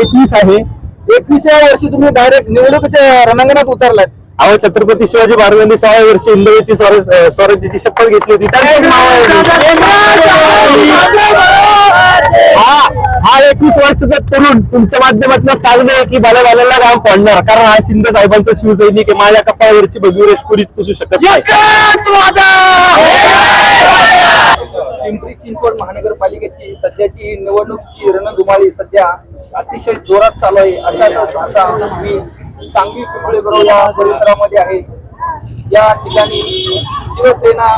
21 आहे. 21व्या वर्षी तुम्ही डायरेक्ट निवडणुकीच्या रणांगणात उतरलात. अहो, छत्रपती शिवाजी महाराजांनी 6व्या वर्षी हिंदवीची स्वराज्याची शपथ घेतली होती. त्यांचंच नाव आहे. हा 21 वर्षाचा तरुण तुमच्या माध्यमातून सांगणे की बालेवाल्याला राम पडणार, कारण हा शिंदे साहेबांचा शिवसैनिक आहे. माझ्या कपाळावरची भगवी रेष पुरीच पुसू शकत नाही. पिंपरी चिंचवड महानगरपालिकेची सध्याची निवडणुकीची रणधुमाळी सध्या अतिशय जोरात चालू आहे. अशातच आता मी सांगवी पिंपळेगाव या परिसरामध्ये आहे. या ठिकाणी शिवसेना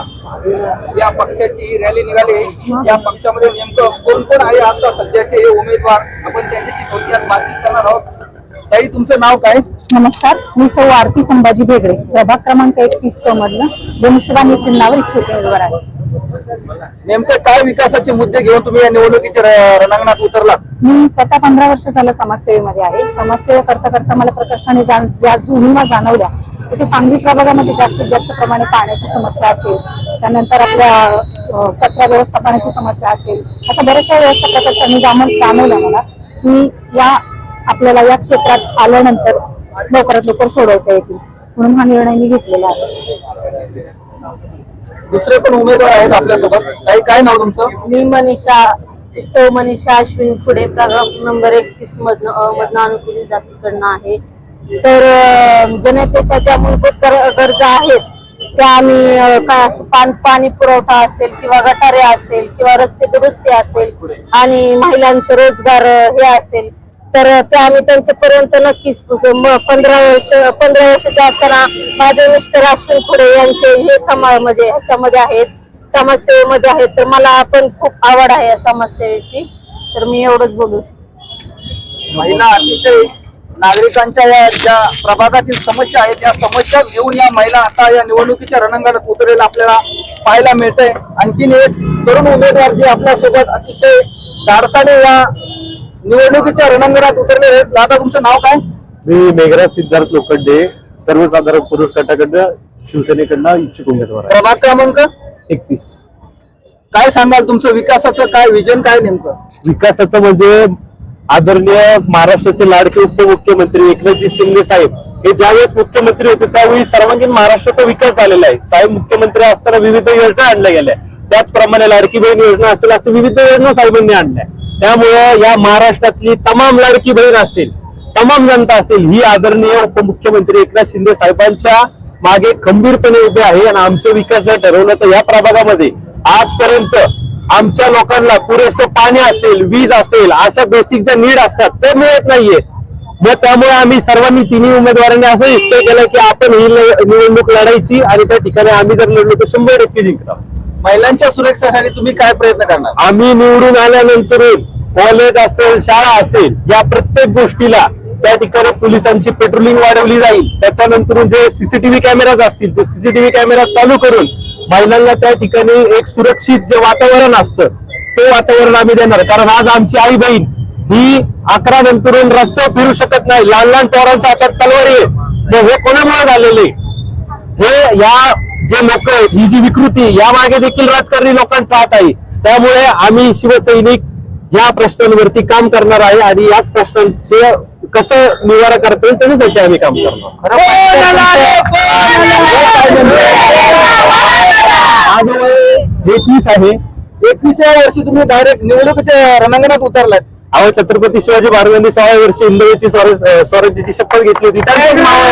या पक्षाची रॅली निघाली. या पक्षामध्ये नेमकं कोण कोण आहे आता सध्याचे हे उमेदवार, आपण त्यांच्याशी थोडक्यात बातचीत करणार आहोत. ताई, तुमचं नाव काय? नमस्कार, मी सौ आरती संभाजी भेगडे, प्रभाग क्रमांक 31 क मधलं धनुष्यबाण चिन्हावर इच्छुक उमेदवार आहे. नेमकं काय विकासाचे मुद्दे घेऊन तुम्ही या निवडणुकीच्या रणांगणात उतरलात? मी स्वतः 15 वर्ष झालं समाजसेवेमध्ये आहे. समाजसेवा करता करता मला प्रकर्षाने ज्या उणिवा जाणवल्या, तिथे सांगली प्रभागामध्ये जास्तीत जास्त प्रमाणे पाण्याची समस्या असेल, त्यानंतर आपल्या कचरा व्यवस्थापनाची समस्या असेल, अशा बऱ्याचशा व्यवस्था प्रकर्षाने जाणवल्या मला की आपल्याला या क्षेत्रात आल्यानंतर लवकरात लवकर सोडवता येतील, म्हणून हा निर्णय मी घेतलेला आहे. दुसरे पण उमेदवार आहेत आपल्यासोबत. ताई, काय नाव तुमचं? मी सौ मनीषा अश्विन पुढे प्रभाग नंबर 31 मधनं अनुकूलित जातीकडनं आहे. तर जनतेच्या ज्या मूलभूत गरजा आहेत त्या आम्ही काय असं पाणी पुरवठा असेल किंवा गटारे असेल किंवा रस्ते दुरुस्ती असेल आणि महिलांचं रोजगार हे असेल, तर ते आम्ही त्यांच्यापर्यंत नक्कीच 15 वर्षाचे असताना माझे मिस्टर अश्विन पुढे यांचे हे म्हणजे ह्याच्यामध्ये आहेत, समाजसेवेमध्ये आहेत. तर मला पण खूप आवड आहे या समाजसेवेची, तर मी एवढंच बोलू शकते. महिला अतिशय नागरिकांच्या या ज्या प्रभागातील समस्या आहेत त्या समस्या घेऊन या महिला आता या निवडणुकीच्या रणांगणात उतरेल आपल्याला पाहायला मिळतंय. आणखीन एक तरुण उमेदवार जे आपल्यासोबत अतिशय धाडसाने या निवडणुकीच्या रणांगणात उतरले आहेत. दादा, तुमचं नाव काय? मी मेघराज सिद्धार्थ लोखंडे, सर्वसाधारण पुरुष गटाकडनं शिवसेनेकडनं इच्छुक उमेदवार आहे. प्रभाग क्रमांक 31. काय सांगाल, तुमचं विकासाचं काय विजन काय नेमकं? विकासाचं म्हणजे आदरणीय महाराष्ट्राचे लाडके उपमुख्यमंत्री एकनाथजी शिंदे साहेब हे ज्यावेळेस मुख्यमंत्री होते त्यावेळी सर्वांगीण महाराष्ट्राचा विकास झालेला आहे. साहेब मुख्यमंत्री असताना विविध योजना आणल्या गेल्या, त्याचप्रमाणे लाडकी बहीण योजना असेल असे विविध योजना साहेबांनी आणल्या. त्यामुळे या महाराष्ट्रातली तमाम लाडकी बहीण असेल, तमाम जनता असेल, ही आदरणीय उपमुख्यमंत्री एकनाथ शिंदे साहेबांच्या मागे खंबीरपणे उभे आहे. आणि आमचा विकास जर ठरवलं तर या प्रभागामध्ये आजपर्यंत आमच्या लोकांना पुरेसं पाणी असेल, वीज असेल, अशा बेसिक ज्या नीड असतात ते मिळत नाहीये. मग त्यामुळे आम्ही सर्वांनी तिन्ही उमेदवारांनी असं निश्चय केला की आपण ही निवडणूक लढायची आणि त्या ठिकाणी आम्ही जर लढलो तर 100% जिंकणार. महिलांच्या सुरक्षेसाठी तुम्ही काय प्रयत्न करणार? आम्ही निवडून आल्यानंतर कॉलेज असेल, शाळा असेल, या प्रत्येक गोष्टीला त्या ठिकाणी पोलिसांची पेट्रोलिंग वाढवली जाईल. त्याच्यानंतर जे सीसीटीव्ही कॅमेराज असतील ते सीसीटीव्ही कॅमेरा चालू करून महिलांना त्या ठिकाणी एक सुरक्षित जे वातावरण असतं ते वातावरण आम्ही देणार. कारण आज आमची आई बहीण ही 11 नंतरून रस्त्यावर फिरू शकत नाही, लहान लहान पोरांच्या हातात तलवारी आहे. मग हे कोणामुळे झालेले? हे या जे लोक आहेत, ही जी विकृती, या मागे देखील राजकारणी लोकांचा हात आहे. त्यामुळे आम्ही शिवसैनिक या प्रश्नांवरती काम करणार आहे आणि याच प्रश्नांचे कसं निवारा करता येईल त्याच्यासाठी आम्ही काम करणार. आज 21 आहे. 21व्या वर्षी तुम्ही डायरेक्ट निवडणुकीच्या रणांगणात उतरलात. अहो, छत्रपती शिवाजी महाराजांनी 6व्या वर्षी हिंदवीची स्वराज्याची शपथ घेतली होती. त्यांचंच नाव आहे.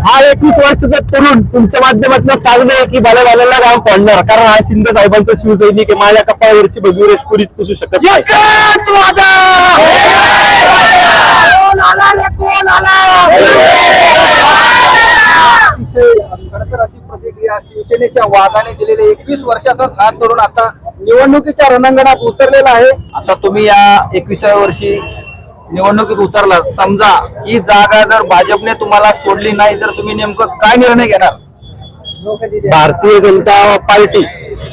हा 21 वर्षाचा तरुण तुमच्या माध्यमातून सांगणे की बालेवाल्याला राम पडणार, कारण हा शिंदे साहेबांचा शिवसैनिक आहे. माझ्या कपाळावरची भगवी रेष पुरीच पुसू शकत नाही. खरंतर अशी प्रतिक्रिया शिवसेनेच्या वादाने दिलेले 21 वर्षाचाच हा तरुण आता निवडणुकीच्या रणांगणात उतरलेला आहे. आता तुम्ही या 21व्या वर्षी निवडणुकीत उतरला, समजा ही जागा जर भाजपने तुम्हाला सोडली नाही तर तुम्ही नेमकं काय निर्णय घेणार? भारतीय जनता पार्टी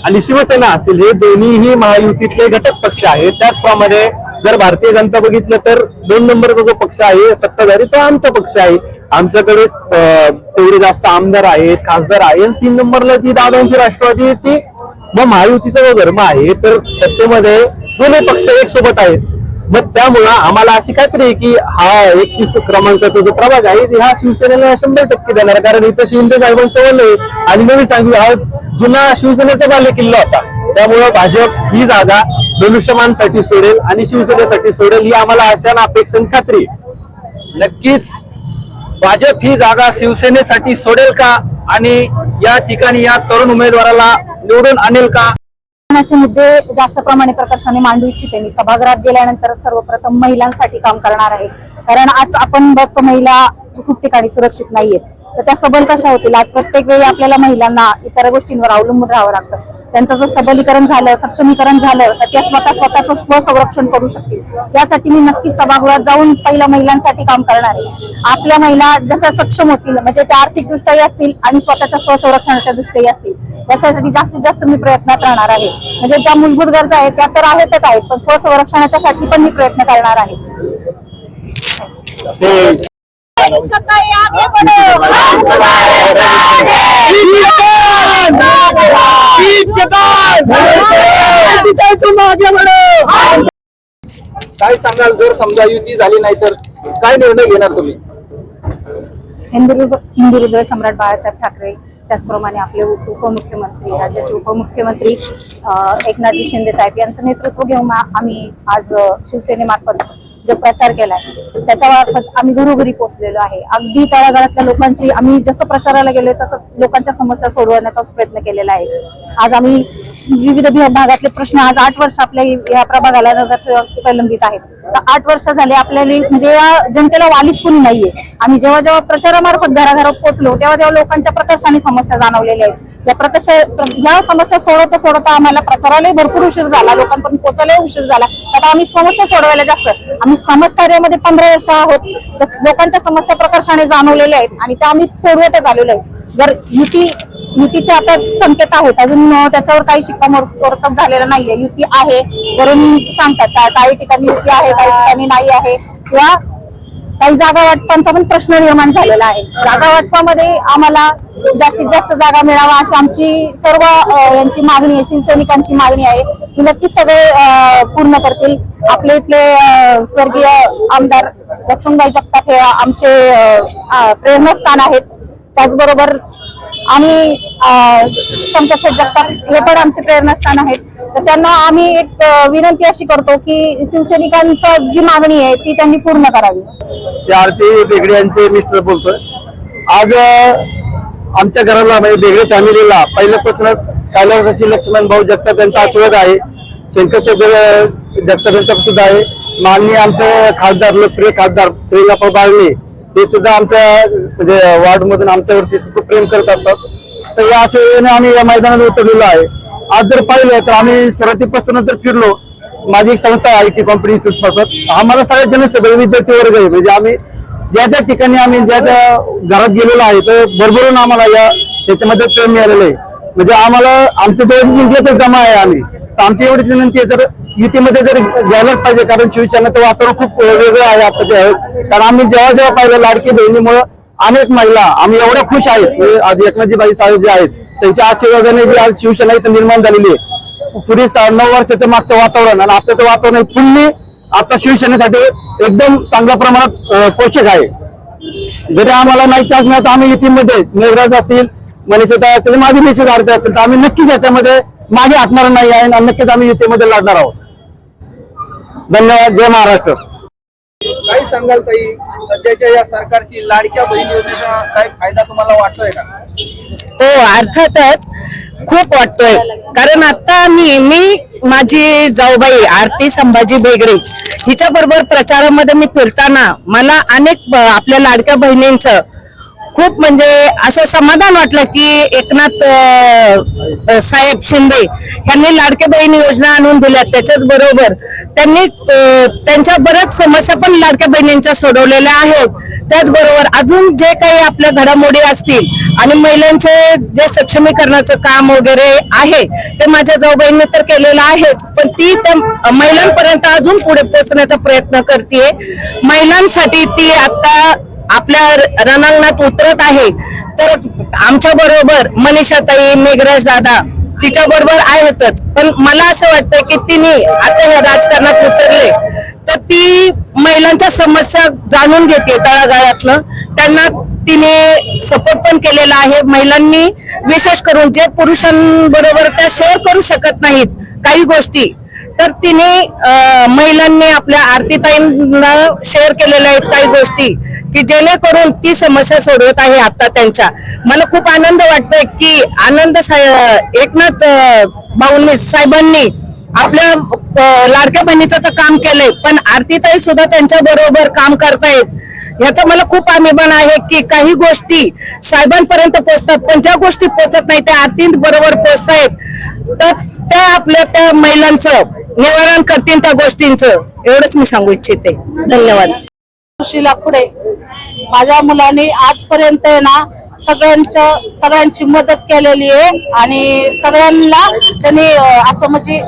आणि शिवसेना असेल हे दोन्हीही महायुतीतले घटक पक्ष आहेत. त्याचप्रमाणे जर भारतीय जनता बघितलं तर 2 नंबरचा जो पक्ष आहे सत्ताधारी तो आमचा पक्ष आहे. आमच्याकडे तेवढे जास्त आमदार आहेत, खासदार आहेत. 3 नंबरला जी दादांची राष्ट्रवादी आहे ती मग महायुतीचा जो धर्म आहे. तर सत्तेमध्ये दोन्ही पक्ष एक सोबत आहेत. मग त्यामुळं आम्हाला अशी खात्री आहे की हा 31 क्रमांकाचा जो प्रभाग आहे हा शिवसेनेला 100% देणार, कारण इथं शिंदे साहेबांचं वलय आहे. आणि मी सांगू, हा जुना शिवसेनेचा बालेकिल्ला होता. त्यामुळं भाजप ही जागा धनुष्यमानसाठी सोडेल आणि शिवसेनेसाठी सोडेल, ही आम्हाला आशा आणि अपेक्षा आणि खात्री आहे. नक्कीच भाजप ही जागा शिवसेनेसाठी सोडेल का आणि या ठिकाणी या तरुण उमेदवाराला निवडून आणेल का? चे मुद्दे जास्त प्रमाणे प्रकर्षाने मांडू इच्छिते. मी सभागृहात गेल्यानंतर सर्वप्रथम महिलांसाठी काम करणार आहे, कारण आज आपण बघतो महिला खूप ठिकाणी सुरक्षित नाहीयेत. तर त्या सबल कशा होतील? आज प्रत्येक वेळी आपल्याला महिलांना इतर गोष्टींवर अवलंबून राहावं लागतं. त्यांचं जर सबलीकरण झालं, सक्षमीकरण झालं तर त्या स्वतःचं स्वसंरक्षण करू शकतील. यासाठी मी नक्कीच सभागृहात जाऊन पहिल्या महिलांसाठी काम करणार आहे. आपल्या महिला जशा सक्षम होतील, म्हणजे त्या आर्थिकदृष्ट्याही असतील आणि स्वतःच्या स्वसंरक्षणाच्या दृष्टीही असतील, यासाठी जास्तीत जास्त मी प्रयत्नात राहणार आहे. म्हणजे ज्या मूलभूत गरजा आहेत त्या तर आहेतच आहेत, पण स्वसंरक्षणाच्या साठी पण मी प्रयत्न करणार आहे. काय सांगाल, जर समजा युती झाली नाही तर काय निर्णय घेणार तुम्ही? हिंदू हृदय सम्राट बाळासाहेब ठाकरे, त्याचप्रमाणे आपले उपमुख्यमंत्री, राज्याचे उपमुख्यमंत्री एकनाथजी शिंदे साहेब यांचं नेतृत्व घेऊन आम्ही आज शिवसेनेमार्फत जो प्रचार केलाय त्याच्यामार्फत आम्ही घरोघरी पोहोचलेलो आहे. अगदी तळागाळातल्या लोकांची, आम्ही जसं प्रचाराला गेलोय तसं लोकांच्या समस्या सोडवण्याचा प्रयत्न केलेला आहे. आज आम्ही विविध भागातले प्रश्न, आज 8 वर्ष आपल्या या प्रभागाला नगरसेवक प्रलंबित आहेत. तर 8 वर्ष झाले आपल्याला, म्हणजे या जनतेला वालीच कोणी नाहीये. आम्ही जेव्हा जेव्हा प्रचारामार्फत घराघरात पोहोचलो तेव्हा तेव्हा लोकांच्या प्रकर्षाने समस्या जाणवलेल्या आहेत. या समस्या सोडवता आम्हाला प्रचारालाही भरपूर उशीर झाला, लोकांपर्यंत पोहोचायलाही उशीर झाला. आता आम्ही समस्या सोडवायला जास्त, आम्ही समाजकार्यामध्ये 15 वर्ष आहोत. लोकांच्या समस्या प्रकर्षाने जाणवलेल्या आहेत आणि त्या आम्ही सोडवतच आलेलो आहे. जर युतीचे आता संकेत आहेत, अजून त्याच्यावर काही शिक्कामोर्तब झालेला नाहीये. युती आहे वरून सांगतात, काही ठिकाणी युती आहे, काही ठिकाणी नाही आहे, किंवा काही जागा वाटपांचा पण प्रश्न निर्माण झालेला आहे. जागा वाटपामध्ये आम्हाला जास्तीत जास्त जागा मिळावा अशी आमची सर्व यांची मागणी आहे, शिवसैनिकांची मागणी आहे. ही नक्कीच सगळे पूर्ण करतील. आपले इथले स्वर्गीय आमदार लक्ष्मणभाई जगताप हे आमचे प्रेरणास्थान आहेत. त्याचबरोबर आम्ही शंकरशेठ जगताप हे पण आमचे प्रेरणास्थान आहेत. तर त्यांना आम्ही एक विनंती अशी करतो की शिवसैनिकांची जी मागणी आहे ती त्यांनी पूर्ण करावी. आरती बेगडे यांचे मिस्टर बोलतोय. आज आमच्या घराला, म्हणजे बेगडे फॅमिलीला पहिल्यापासूनच कैलासाची लक्ष्मण भाऊ जगताप यांचा आशीर्वाद आहे. शंकरशेठ जगताप यांचा सुद्धा आहे. माननीय आमचे खासदार, लोकप्रिय खासदार श्रीनाथ बागणे हे सुद्धा आमच्या म्हणजे वार्ड मधून आमच्यावरती खूप प्रेम करत असतात. तर या आशेने आम्ही या मैदानात उतरलेलो आहे. आज जर पाहिलं तर आम्ही सुरुवातीपासून जर फिरलो, माझी एक संस्था आहे IT कंपनी मार्फत, आम्हाला सगळ्यात जनसभा विद्यार्थी वर्ग आहे. म्हणजे आम्ही ज्या ज्या ठिकाणी आम्ही ज्या ज्या घरात गेलेलो आहे तर भरभरून आम्हाला याच्यामध्ये प्रेम मिळालेलं आहे. म्हणजे आम्हाला आमचं दोन जिंकले तर जमा आहे आम्ही. तर आमची एवढीच विनंती आहे, जर युतीमध्ये जर घ्यायलाच पाहिजे, कारण शिवसेनेचं वातावरण खूप वेगळं आहे आताच्या वेळेस. कारण आम्ही जेव्हा जेव्हा पाहिलं लाडकी बहिणीमुळे अनेक महिला आम्ही एवढ्या खुश आहेत. आज एकनाथजी साहेब जे आहेत त्यांच्या आशीर्वादाने जी आज शिवसेना इथं निर्माण झालेली आहे. पुढे 9 वर्षाचं मागचं वातावरण आणि आताचं वातावरण फुल्ली आता शिवसेनेसाठी एकदम चांगल्या प्रमाणात पोषक आहे. जरी आम्हाला नाही चान्स मिळत, आम्ही युतीमध्ये मेघराज असतील, मनीषा असतील, माझी मिसेस आरती असतील, तर आम्ही नक्कीच याच्यामध्ये मागे हटणार नाही आहे आणि नक्कीच आम्ही युतीमध्ये लढणार आहोत. धन्यवाद. जय महाराष्ट्र. काय सांगाल ताई, सध्याच्या या सरकारची लाडक्या बहीण योजनेचा काय फायदा तुम्हाला वाटतोय का? हो, अर्थातच खूप वाटतोय. कारण आता मी माझी जाऊबाई आरती संभाजी बेगडे हिच्या बरोबर प्रचारामध्ये मी फिरताना मला अनेक आपल्या लाडक्या बहिणींचं खूप म्हणजे असं समाधान वाटलं की एकनाथ साहेब शिंदे यांनी लाडक्या बहीण योजना आणून दिल्या. त्याच्याच बरोबर त्यांनी त्यांच्या बऱ्याच समस्या पण लाडक्या बहिणींच्या सोडवलेल्या आहेत. त्याचबरोबर अजून जे काही आपल्या घडामोडी असतील आणि महिलांचे जे सक्षमीकरणाचं काम वगैरे आहे ते माझ्या जाऊबाईंनी तर केलेलं आहेच, पण ती त्या महिलांपर्यंत अजून पुढे पोहोचण्याचा प्रयत्न करते. महिलांसाठी ती आता आपल्या रणांगणात उतरत आहे. तर आमच्या बरोबर मनीषाताई, मेघराज दादा तिच्या बरोबर आहेतच, पण मला असं वाटतं की तिने आता ह्या राजकारणात उतरले तर ती महिलांच्या समस्या जाणून घेते तळागाळातलं, त्यांना तिने सपोर्ट पण केलेला आहे. महिलांनी विशेष करून जे पुरुषांबरोबर त्या शेअर करू शकत नाहीत काही गोष्टी, तर तिने महिलांनी आपल्या आरतीताईंना शेअर केलेल्या आहेत काही गोष्टी की जेणेकरून ती समस्या सोडवत आहे आता त्यांच्या. मला खूप आनंद वाटतोय की एकनाथ भाऊंनी साहेबांनी आपल्या लाडक्या बहिणीचं तर काम केलंय, पण आरतीताई सुद्धा त्यांच्या बरोबर काम करतायत. याचा मला खूप अभिमान आहे की काही गोष्टी साहेबांपर्यंत पोहोचतात, पण ज्या गोष्टी पोहोचत नाही त्या आरती बरोबर पोहोचतायत, तर त्या आपल्या त्या महिलांचं निवारण करतील त्या गोष्टींचं. एवढंच मी सांगू इच्छिते. धन्यवाद. सुशीला खुडे, माझ्या मुलांनी आजपर्यंत ना सगळ्यांची मदत केलेली आहे आणि सगळ्यांना त्यांनी असं म्हणजे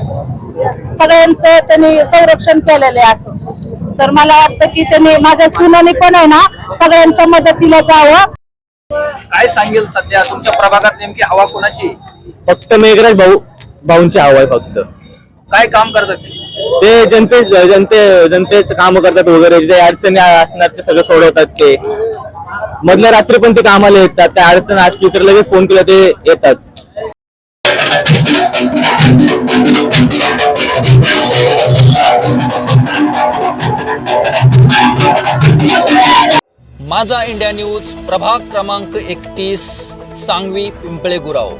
सगळ्यांचं त्यांनी संरक्षण केलेलं आहे. असं तर मला वाटतं की त्यांनी माझ्या सुनाने पण आहे ना सगळ्यांच्या मदतीला जावं. काय सांगेल सध्या तुमच्या प्रभागात नेमकी हवा कोणाची? फक्त मेघराज भाऊंची हवा आहे. फक्त काय काम करतात ते? ते जनतेचं काम करतात वगैरे, जे अडचणी असणार ते सगळं सोडवतात. ते मधल्या रात्री पण ते कामाला येतात. त्या अडचण असली तर लगेच फोन केला ते येतात. माझा इंडिया न्यूज प्रभाग क्रमांक 31 सांगवी पिंपळे गुराव.